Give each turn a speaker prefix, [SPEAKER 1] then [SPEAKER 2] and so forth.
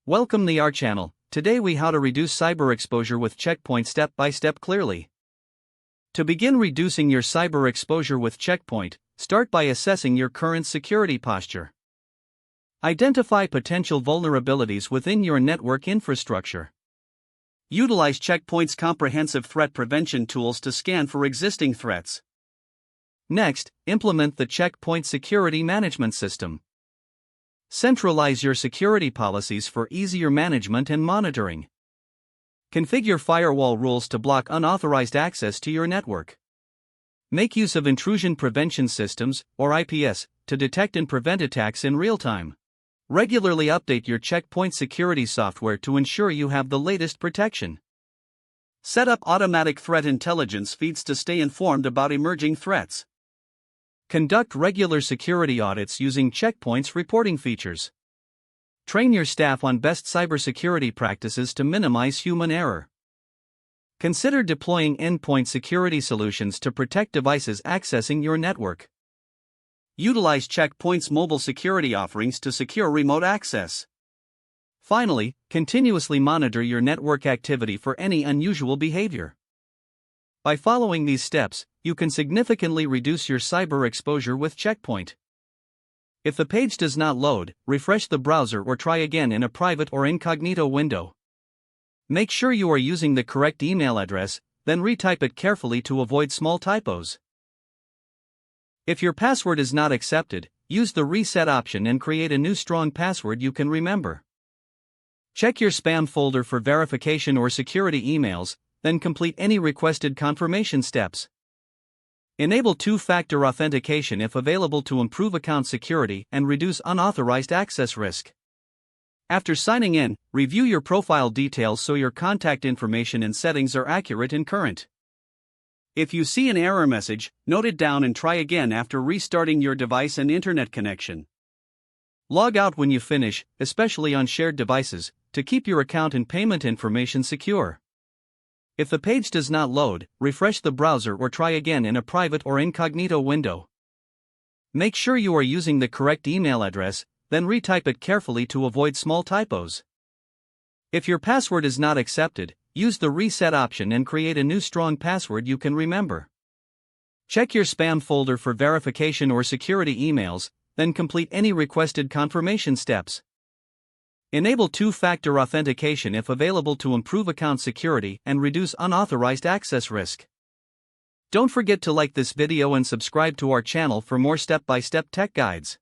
[SPEAKER 1] Welcome to our channel. Today we how to reduce cyber exposure with Checkpoint step by step clearly. To begin reducing your cyber exposure with Checkpoint, start by assessing your current security posture. Identify potential vulnerabilities within your network infrastructure. Utilize Checkpoint's comprehensive threat prevention tools to scan for existing threats. Next, implement the Checkpoint security management system. Centralize your security policies for easier management and monitoring. Configure firewall rules to block unauthorized access to your network. Make use of intrusion prevention systems, or IPS, to detect and prevent attacks in real time. Regularly update your Checkpoint security software to ensure you have the latest protection. Set up automatic threat intelligence feeds to stay informed about emerging threats. Conduct regular security audits using Checkpoint's reporting features. Train your staff on best cybersecurity practices to minimize human error. Consider deploying endpoint security solutions to protect devices accessing your network. Utilize Checkpoint's mobile security offerings to secure remote access. Finally, continuously monitor your network activity for any unusual behavior. By following these steps, you can significantly reduce your cyber exposure with Checkpoint. If the page does not load, refresh the browser or try again in a private or incognito window. Make sure you are using the correct email address, then retype it carefully to avoid small typos. If your password is not accepted, use the reset option and create a new strong password you can remember. Check your spam folder for verification or security emails, then complete any requested confirmation steps. Enable two-factor authentication if available to improve account security and reduce unauthorized access risk. After signing in, review your profile details so your contact information and settings are accurate and current. If you see an error message, note it down and try again after restarting your device and internet connection. Log out when you finish, especially on shared devices, to keep your account and payment information secure. If the page does not load, refresh the browser or try again in a private or incognito window. Make sure you are using the correct email address, then retype it carefully to avoid small typos. If your password is not accepted, use the reset option and create a new strong password you can remember. Check your spam folder for verification or security emails, then complete any requested confirmation steps. Enable two-factor authentication if available to improve account security and reduce unauthorized access risk. Don't forget to like this video and subscribe to our channel for more step-by-step tech guides.